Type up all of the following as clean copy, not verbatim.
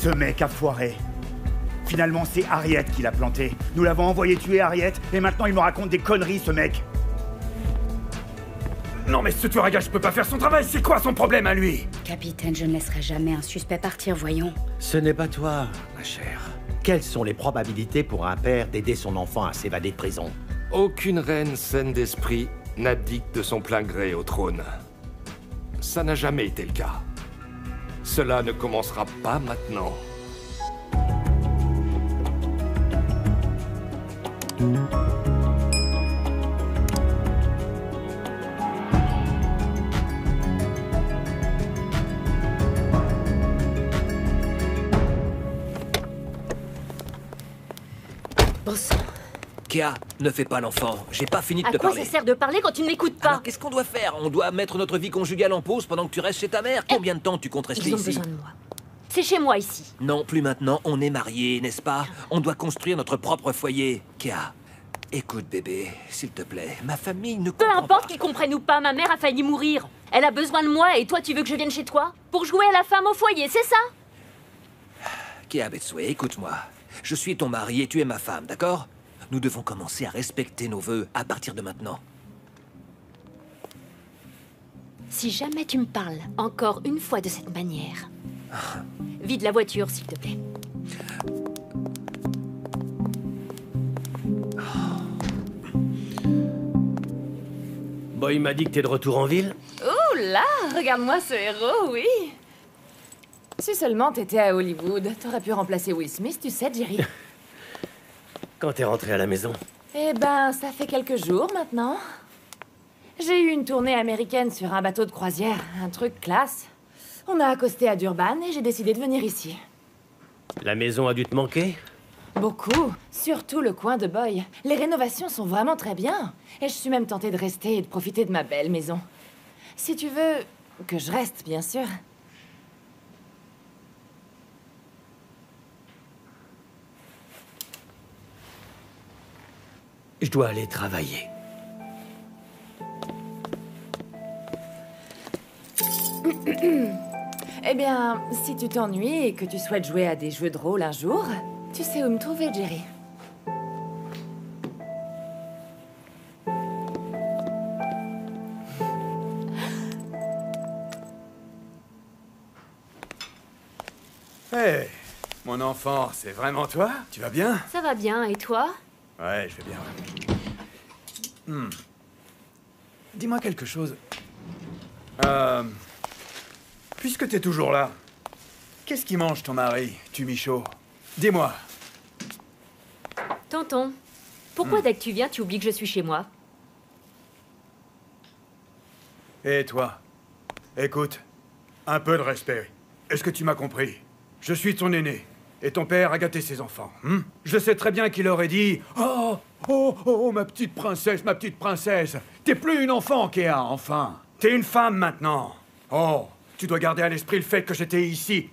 Ce mec a foiré. Finalement, c'est Harriet qui l'a planté. Nous l'avons envoyé tuer Harriet, et maintenant il me raconte des conneries, ce mec. Non mais ce tueur à gages peut pas faire son travail, c'est quoi son problème à lui? Capitaine, je ne laisserai jamais un suspect partir, voyons. Ce n'est pas toi, ma chère. Quelles sont les probabilités pour un père d'aider son enfant à s'évader de prison? Aucune reine saine d'esprit n'abdique de son plein gré au trône. Ça n'a jamais été le cas. Cela ne commencera pas maintenant. Bon sang. Kéa, ne fais pas l'enfant. J'ai pas fini de À te quoi parler. ça sert de parler quand tu ne m'écoutes pas? Alors qu'est-ce qu'on doit faire? On doit mettre notre vie conjugale en pause pendant que tu restes chez ta mère? Combien de temps tu comptes rester Ils ont ici? besoin de moi. C'est chez moi, ici. Non, plus maintenant. On est mariés, n'est-ce pas? On doit construire notre propre foyer. Kéa, écoute bébé, s'il te plaît. Ma famille ne Peu comprend importe pas. qu'ils comprennent ou pas, ma mère a failli mourir. Elle a besoin de moi et toi, tu veux que je vienne chez toi? Pour jouer à la femme au foyer, c'est ça? Kéa Betsue, écoute-moi. Je suis ton mari et tu es ma femme, d'accord? Nous devons commencer à respecter nos vœux à partir de maintenant. Si jamais tu me parles encore une fois de cette manière, vide la voiture, s'il te plaît. Boy m'a dit que t'es de retour en ville. Oh là, regarde-moi ce héros, oui. Si seulement t'étais à Hollywood, t'aurais pu remplacer Will Smith, tu sais, Jerry. Quand t'es rentré à la maison. Eh ben, ça fait quelques jours maintenant. J'ai eu une tournée américaine sur un bateau de croisière, un truc classe. On a accosté à Durban et j'ai décidé de venir ici. La maison a dû te manquer? Beaucoup, surtout le coin de Boy. Les rénovations sont vraiment très bien. Et je suis même tentée de rester et de profiter de ma belle maison. Si tu veux que je reste, bien sûr. Je dois aller travailler. Eh bien, si tu t'ennuies et que tu souhaites jouer à des jeux de rôle un jour, tu sais où me trouver, Jerry. Hé, mon enfant, c'est vraiment toi? Tu vas bien? Ça va bien, et toi? Ouais, je vais bien. Dis-moi quelque chose. Puisque t'es toujours là, qu'est-ce qui mange ton mari, Tumicho? Dis-moi. Tonton, pourquoi dès que tu viens, tu oublies que je suis chez moi? Et toi? Écoute, un peu de respect. Est-ce que tu m'as compris? Je suis ton aîné, et ton père a gâté ses enfants. Je sais très bien qu'il aurait dit « Oh, oh, oh, ma petite princesse, ma petite princesse. T'es plus une enfant, Kéa, enfin. T'es une femme maintenant. Oh, tu dois garder à l'esprit le fait que j'étais ici,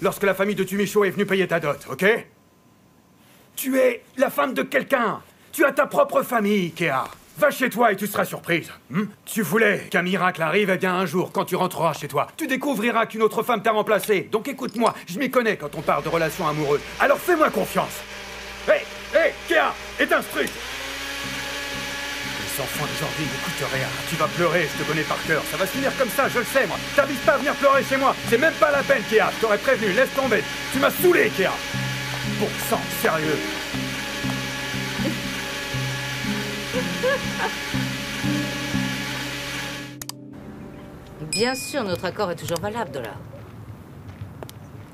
lorsque la famille de Tumicho est venue payer ta dot, ok? Tu es la femme de quelqu'un. Tu as ta propre famille, Kéa. Va chez toi et tu seras surprise. Tu voulais qu'un miracle arrive, eh bien un jour, quand tu rentreras chez toi, tu découvriras qu'une autre femme t'a remplacé. Donc écoute-moi, je m'y connais quand on parle de relations amoureuses. Alors fais-moi confiance. Hé, hé, Kéa, éteins ce truc. Les enfants d'aujourd'hui n'écoutent rien. Tu vas pleurer, je te connais par cœur. Ça va se finir comme ça, je le sais, moi. T'avises pas à venir pleurer chez moi. C'est même pas la peine, Kéa. Je t'aurais prévenu, laisse tomber. Tu m'as saoulé, Kéa. Bon sang, sérieux. Bien sûr, notre accord est toujours valable, Dola.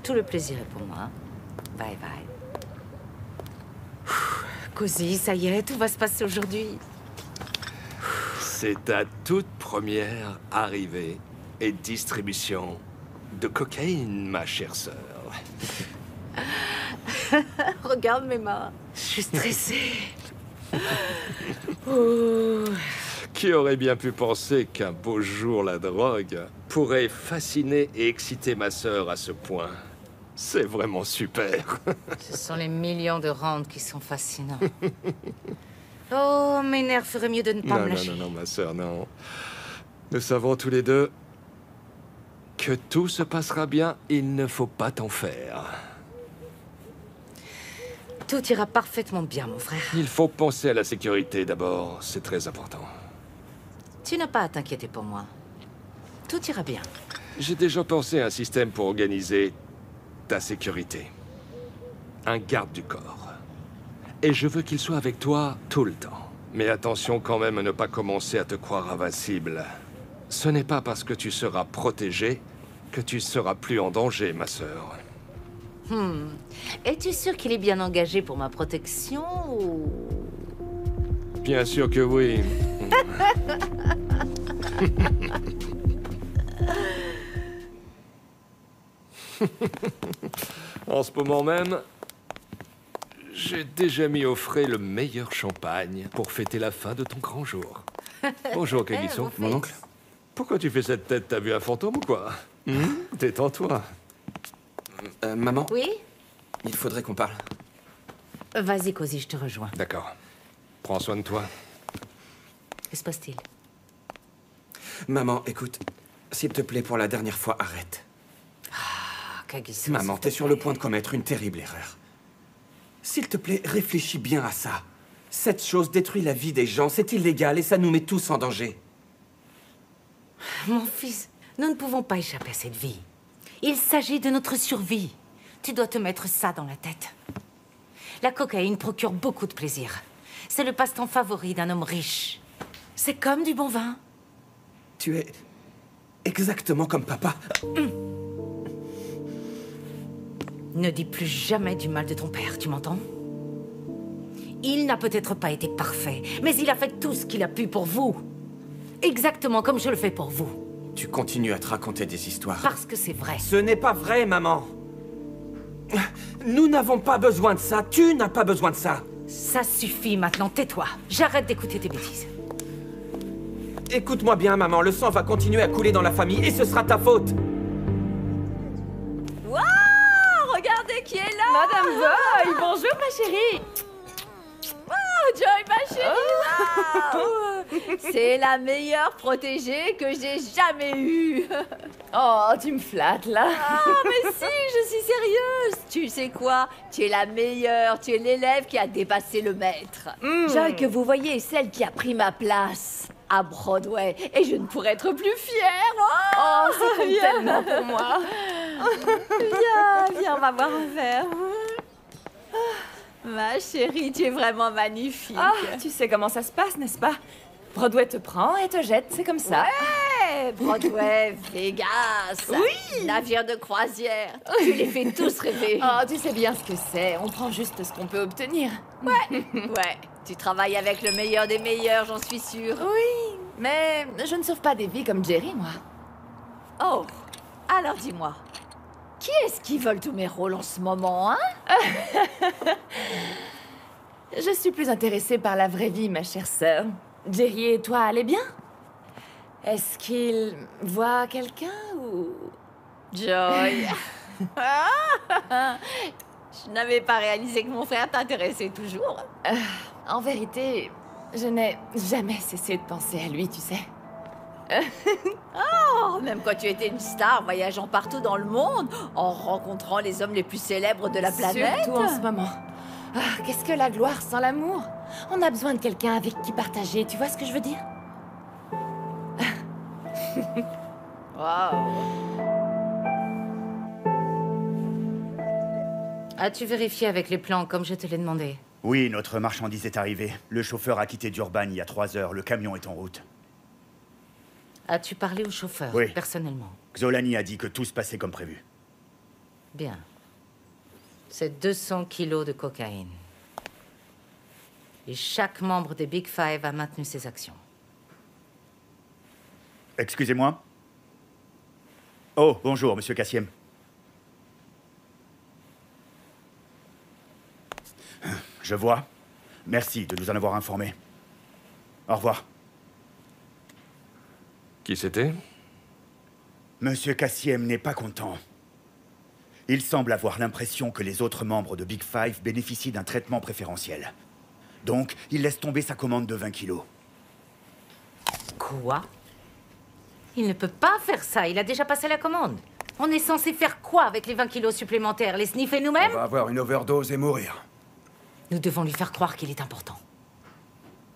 Tout le plaisir est pour moi. Hein. Bye bye. Cozy, ça y est, tout va se passer aujourd'hui. C'est ta toute première arrivée et distribution de cocaïne, ma chère sœur. Regarde mes mains. Je suis stressée. Oh. Qui aurait bien pu penser qu'un beau jour la drogue pourrait fasciner et exciter ma sœur à ce point? C'est vraiment super. Ce sont les millions de rentes qui sont fascinants. Oh, mes nerfs feraient mieux de ne pas me lâcher. Non, ma sœur, non. Nous savons tous les deux que tout se passera bien, il ne faut pas t'en faire. Tout ira parfaitement bien, mon frère. Il faut penser à la sécurité d'abord, c'est très important. Tu n'as pas à t'inquiéter pour moi. Tout ira bien. J'ai déjà pensé à un système pour organiser ta sécurité. Un garde du corps. Et je veux qu'il soit avec toi tout le temps. Mais attention quand même à ne pas commencer à te croire invincible. Ce n'est pas parce que tu seras protégé que tu seras plus en danger, ma sœur. Es-tu sûr qu'il est bien engagé pour ma protection ou... Bien sûr que oui. En ce moment même, j'ai déjà mis au frais le meilleur champagne pour fêter la fin de ton grand jour. Bonjour, Kagiso. mon oncle. Pourquoi tu fais cette tête? T'as vu un fantôme ou quoi? Détends-toi. Maman, Oui? il faudrait qu'on parle. Vas-y, Cozy, je te rejoins. D'accord. Prends soin de toi. Que se passe-t-il? Maman, écoute, s'il te plaît, pour la dernière fois, arrête. Kagiso, Maman, t'es sur le point de commettre une terrible erreur. S'il te plaît, réfléchis bien à ça. Cette chose détruit la vie des gens, c'est illégal et ça nous met tous en danger. Mon fils, nous ne pouvons pas échapper à cette vie. Il s'agit de notre survie. Tu dois te mettre ça dans la tête. La cocaïne procure beaucoup de plaisir. C'est le passe-temps favori d'un homme riche. C'est comme du bon vin. Tu es exactement comme papa. Ne dis plus jamais du mal de ton père, tu m'entends? Il n'a peut-être pas été parfait, mais il a fait tout ce qu'il a pu pour vous. Exactement comme je le fais pour vous. Tu continues à te raconter des histoires. Parce que c'est vrai. Ce n'est pas vrai, maman. Nous n'avons pas besoin de ça. Tu n'as pas besoin de ça. Ça suffit maintenant, tais-toi. J'arrête d'écouter tes bêtises. Écoute-moi bien, maman. Le sang va continuer à couler dans la famille et ce sera ta faute. Waouh! Regardez qui est là! Madame Boy! Bonjour, ma chérie! Oh, Joy, ma chérie! Wow. C'est la meilleure protégée que j'ai jamais eue! Oh, tu me flattes, là! Ah, mais si, je suis sérieuse! Tu sais quoi? Tu es la meilleure, tu es l'élève qui a dépassé le maître. Joy, que vous voyez, est celle qui a pris ma place à Broadway, et je ne pourrais être plus fière! Oh, ça compte tellement pour moi! Viens, on va boire un verre. Ma chérie, tu es vraiment magnifique. Ah, tu sais comment ça se passe, n'est-ce pas? Broadway te prend et te jette, c'est comme ça. Ouais, Broadway, Vegas, oui, navire de croisière. Tu les fais tous rêver. Oh, tu sais bien ce que c'est. On prend juste ce qu'on peut obtenir. Ouais, ouais. Tu travailles avec le meilleur des meilleurs, j'en suis sûre. Oui, mais je ne sauve pas des vies comme Jerry, moi. Oh, alors dis-moi. Qui est-ce qui vole tous mes rôles en ce moment, hein? Je suis plus intéressée par la vraie vie, ma chère sœur. Jerry et toi allez bien? Est-ce qu'il voit quelqu'un ou... Joy. Je n'avais pas réalisé que mon frère t'intéressait toujours. En vérité, je n'ai jamais cessé de penser à lui, tu sais. Oh, même quand tu étais une star voyageant partout dans le monde, en rencontrant les hommes les plus célèbres de la planète. Surtout en ce moment. Ah, qu'est-ce que la gloire sans l'amour? On a besoin de quelqu'un avec qui partager, tu vois ce que je veux dire? Wow. As-tu vérifié avec les plans comme je te l'ai demandé? Oui, notre marchandise est arrivée. Le chauffeur a quitté Durban il y a 3 heures. Le camion est en route. As-tu parlé au chauffeur, oui, personnellement? Xolani a dit que tout se passait comme prévu. Bien. C'est 200 kilos de cocaïne. Et chaque membre des Big Five a maintenu ses actions. Excusez-moi? Oh, bonjour, monsieur Kassiem. Je vois. Merci de nous en avoir informés. Au revoir. Qui c'était? Monsieur Kassiem n'est pas content. Il semble avoir l'impression que les autres membres de Big Five bénéficient d'un traitement préférentiel. Donc, il laisse tomber sa commande de 20 kilos. Quoi? Il ne peut pas faire ça, il a déjà passé la commande. On est censé faire quoi avec les 20 kilos supplémentaires? Les sniffer nous-mêmes? On va avoir une overdose et mourir. Nous devons lui faire croire qu'il est important.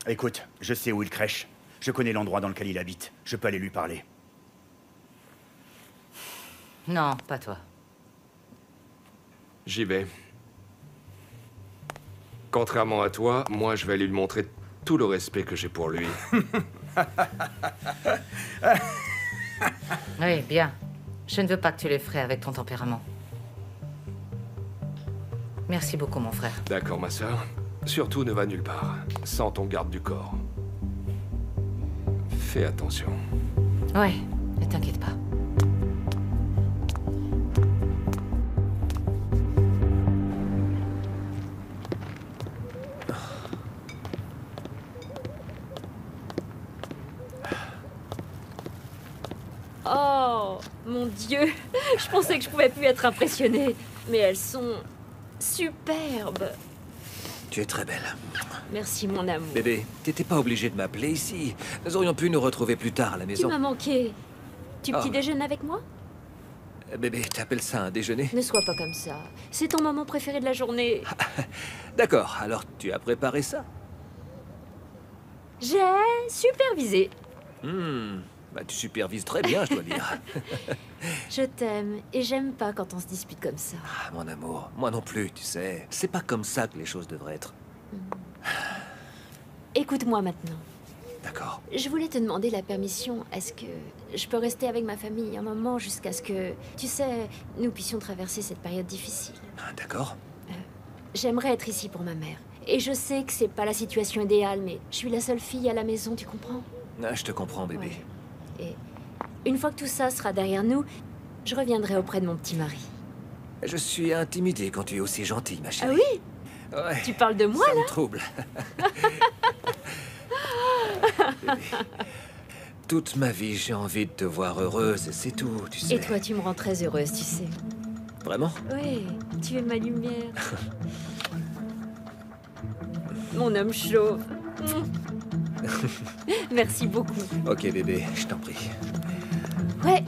Écoute, je sais où il crèche. Je connais l'endroit dans lequel il habite. Je peux aller lui parler. Non, pas toi. J'y vais. Contrairement à toi, moi je vais lui montrer tout le respect que j'ai pour lui. Oui, bien. Je ne veux pas que tu l'effraies avec ton tempérament. Merci beaucoup, mon frère. D'accord, ma sœur. Surtout ne va nulle part, sans ton garde du corps. Fais attention. Ouais, ne t'inquiète pas. Oh, mon Dieu. Je pensais que je pouvais plus être impressionnée. Mais elles sont superbes. Tu es très belle. Merci, mon amour. Bébé, t'étais pas obligé de m'appeler ici. Nous aurions pu nous retrouver plus tard à la Tu maison. m'as manqué. Tu Oh. petit déjeunes avec moi? Bébé, t'appelles ça un déjeuner? Ne sois pas comme ça. C'est ton moment préféré de la journée. D'accord, alors tu as préparé ça? J'ai supervisé. Bah tu supervises très bien, je dois dire. Je t'aime et j'aime pas quand on se dispute comme ça. Ah, mon amour, moi non plus, tu sais. C'est pas comme ça que les choses devraient être. Écoute-moi maintenant. D'accord. Je voulais te demander la permission. Est-ce que je peux rester avec ma famille un moment jusqu'à ce que, tu sais, nous puissions traverser cette période difficile? Ah, d'accord. J'aimerais être ici pour ma mère. Et je sais que c'est pas la situation idéale, mais je suis la seule fille à la maison, tu comprends? Ah, je te comprends, bébé. Ouais. Et une fois que tout ça sera derrière nous, je reviendrai auprès de mon petit mari. Je suis intimidé quand tu es aussi gentille, ma Ah chérie. oui? Ouais. Tu parles de moi, Ça là? me trouble. Bébé. Toute ma vie, j'ai envie de te voir heureuse, et c'est tout, tu sais. Et toi, tu me rends très heureuse, tu sais. Vraiment? Oui, tu es ma lumière. Mon homme chauve. Merci beaucoup. Ok, bébé, je t'en prie. Ouais,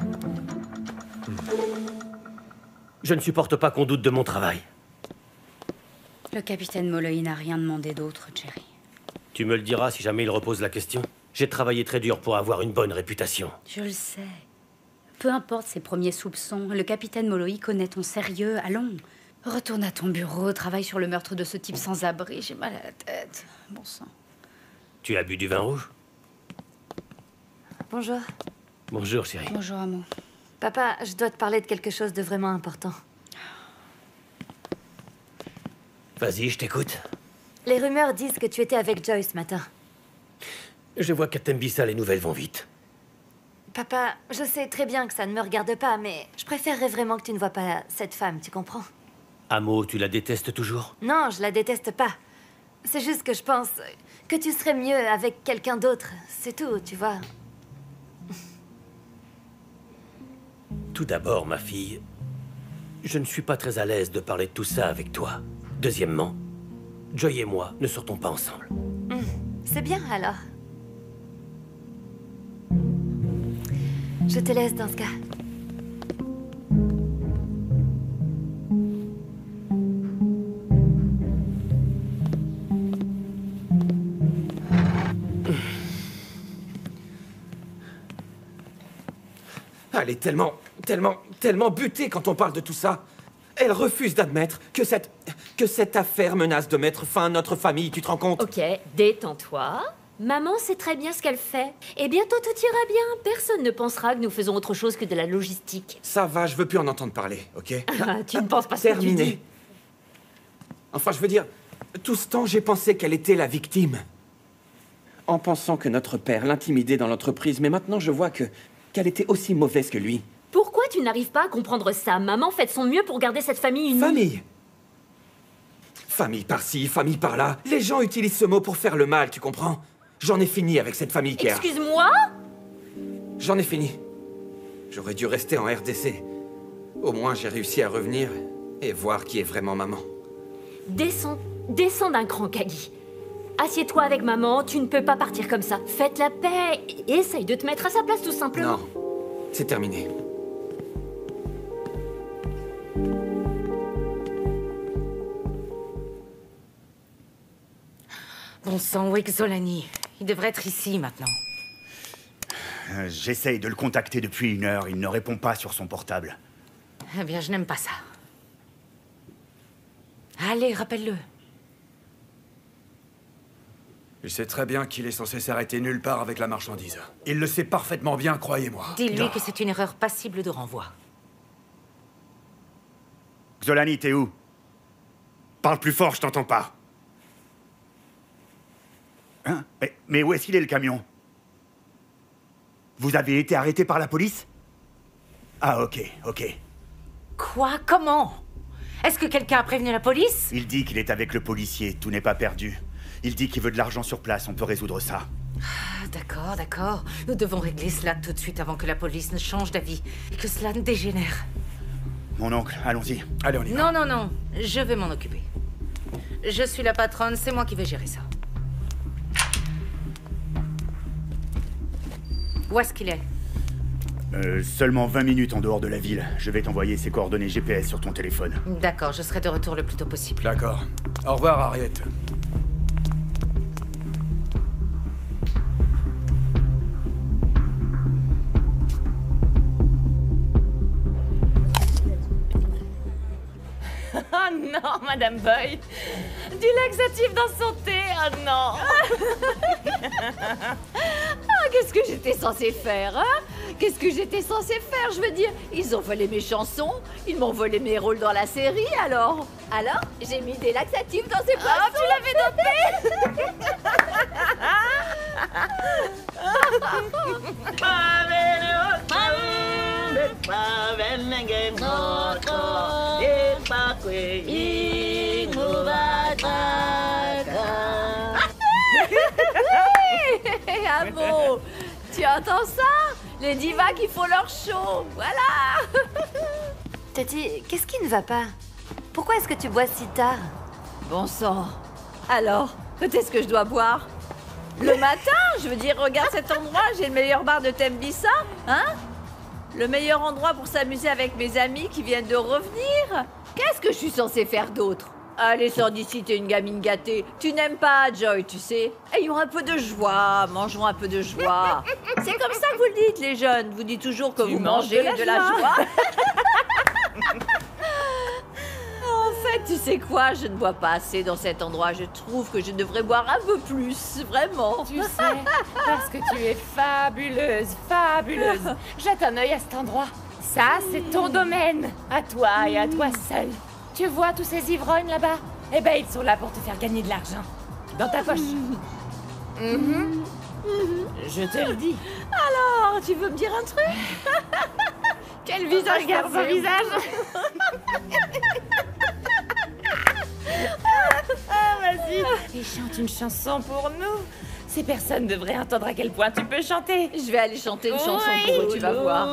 Je ne supporte pas qu'on doute de mon travail. Le capitaine Molloy n'a rien demandé d'autre, Jerry. Tu me le diras si jamais il repose la question. J'ai travaillé très dur pour avoir une bonne réputation. Je le sais. Peu importe ses premiers soupçons, le capitaine Molloy connaît ton sérieux. Allons, retourne à ton bureau, travaille sur le meurtre de ce type sans abri. J'ai mal à la tête. Bon sang. Tu as bu du vin rouge? bonjour. Bonjour, chérie. Bonjour, amour. Papa, je dois te parler de quelque chose de vraiment important. Vas-y, je t'écoute. Les rumeurs disent que tu étais avec Joyce ce matin. Je vois qu'à Tembissa, les nouvelles vont vite. Papa, je sais très bien que ça ne me regarde pas, mais je préférerais vraiment que tu ne vois pas cette femme, tu comprends? Amo, tu la détestes toujours? Non, je la déteste pas. C'est juste que je pense que tu serais mieux avec quelqu'un d'autre. C'est tout, tu vois. Tout d'abord, ma fille, je ne suis pas très à l'aise de parler de tout ça avec toi. Deuxièmement, Joy et moi ne sortons pas ensemble. C'est bien, alors. Je te laisse dans ce cas. Elle est tellement butée quand on parle de tout ça. Elle refuse d'admettre que cette affaire menace de mettre fin à notre famille, tu te rends compte? Ok, détends-toi. Maman sait très bien ce qu'elle fait. Et bientôt tout ira bien. Personne ne pensera que nous faisons autre chose que de la logistique. Ça va, je veux plus en entendre parler, ok? Ah, tu ne penses pas ce que tu dis. Terminé. Enfin, je veux dire, tout ce temps, j'ai pensé qu'elle était la victime. En pensant que notre père l'intimidait dans l'entreprise, mais maintenant je vois qu'elle était aussi mauvaise que lui. Pourquoi tu n'arrives pas à comprendre ça? Maman fait de son mieux pour garder cette famille unie. Famille. Famille par-ci, famille par-là. Les gens utilisent ce mot pour faire le mal, tu comprends? J'en ai fini avec cette famille qui a... Excuse-moi? J'en ai fini. J'aurais dû rester en RDC. Au moins, j'ai réussi à revenir et voir qui est vraiment maman. Descends d'un cran, Kagi. Assieds-toi avec maman, tu ne peux pas partir comme ça. Faites la paix et essaye de te mettre à sa place, tout simplement. Non, c'est terminé. sang, Wick Zolani. Il devrait être ici, maintenant. J'essaye de le contacter depuis 1 heure. Il ne répond pas sur son portable. Eh bien, je n'aime pas ça. Allez, rappelle-le. Il sait très bien qu'il est censé s'arrêter nulle part avec la marchandise. Il le sait parfaitement bien, croyez-moi. Dis-lui que c'est une erreur passible de renvoi. Xolani, t'es où? Parle plus fort, je t'entends pas. Hein? Mais où est-ce qu'il est, le camion? Vous avez été arrêté par la police? Ah, ok. Quoi? Comment? Est-ce que quelqu'un a prévenu la police? Il dit qu'il est avec le policier, tout n'est pas perdu. Il dit qu'il veut de l'argent sur place, on peut résoudre ça. Ah, d'accord. Nous devons régler cela tout de suite avant que la police ne change d'avis et que cela ne dégénère. Mon oncle, allons-y. Allez, on y va. Non. Je vais m'en occuper. Je suis la patronne, c'est moi qui vais gérer ça. Où est-ce qu'il est? Seulement 20 minutes en dehors de la ville. Je vais t'envoyer ses coordonnées GPS sur ton téléphone. D'accord, je serai de retour le plus tôt possible. D'accord. Au revoir, Harriet. Oh non, Madame Boy. Du laxatif dans son thé, oh non. Ah, qu'est-ce que j'étais censée faire, hein? Qu'est-ce que j'étais censée faire, je veux dire? Ils ont volé mes chansons, ils m'ont volé mes rôles dans la série, alors j'ai mis des laxatifs dans ces poissons. Oh, tu l'avais noté. Ah bon? Tu entends ça? Les divas qui font leur show, voilà. Tati, qu'est-ce qui ne va pas? Pourquoi est-ce que tu bois si tard? Bon sang. Alors, peut-être que je dois boire? Le matin? Je veux dire, regarde cet endroit, j'ai le meilleur bar de Tembisa, hein? Le meilleur endroit pour s'amuser avec mes amis qui viennent de revenir. Qu'est-ce que je suis censée faire d'autre? Allez, sors d'ici, t'es une gamine gâtée. Tu n'aimes pas Joy, tu sais. Ayons un peu de joie, mangeons un peu de joie. C'est comme ça que vous le dites, les jeunes. Vous dites toujours que vous mangez de la joie. En fait, tu sais quoi? Je ne bois pas assez dans cet endroit. Je trouve que je devrais boire un peu plus, vraiment. Tu sais, parce que tu es fabuleuse. Jette un œil à cet endroit. Ça, c'est ton domaine. À toi et à toi seul. Tu vois tous ces ivrognes là-bas? Eh ben, ils sont là pour te faire gagner de l'argent. Dans ta poche. Je te le dis. Alors, tu veux me dire un truc? Quel visage? Regarde son visage. Vas-y. Et chante une chanson pour nous. Ces personnes devraient entendre à quel point tu peux chanter. Je vais aller chanter une chanson pour eux, tu vas voir.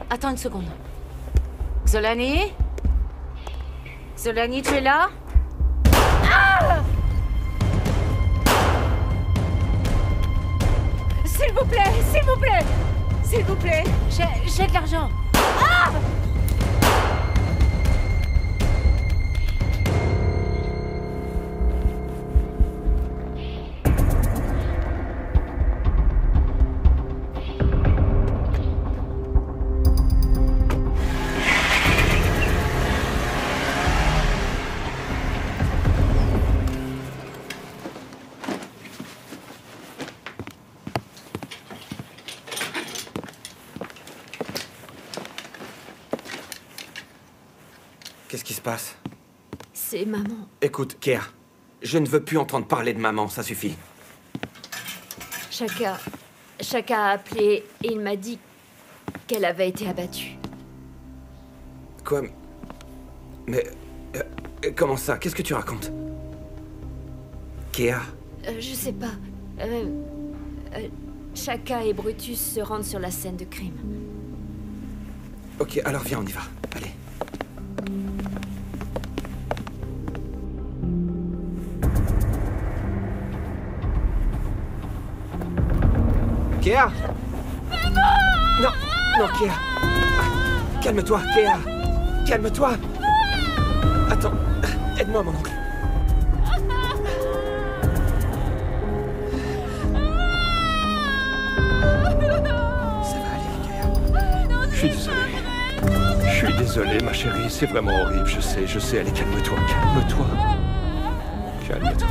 Attends une seconde. Xolani? Xolani, tu es là? Ah! S'il vous plaît! S'il vous plaît! J'ai de l'argent! Ah! Qu'est-ce qui se passe? C'est maman. Écoute, Kea, je ne veux plus entendre parler de maman, ça suffit. Chaka a appelé et il m'a dit qu'elle avait été abattue. Quoi? Mais... comment ça? Qu'est-ce que tu racontes? Kea? Je sais pas. Chaka et Brutus se rendent sur la scène de crime. Ok, alors viens, on y va. Allez. Kea! Non, non, Kea! Calme-toi, Kea! Calme-toi! Attends, aide-moi, mon oncle. Ça va aller, Kea. Je suis désolé. Je suis désolé, ma chérie. C'est vraiment horrible, je sais. Allez, calme-toi, calme-toi. Calme-toi.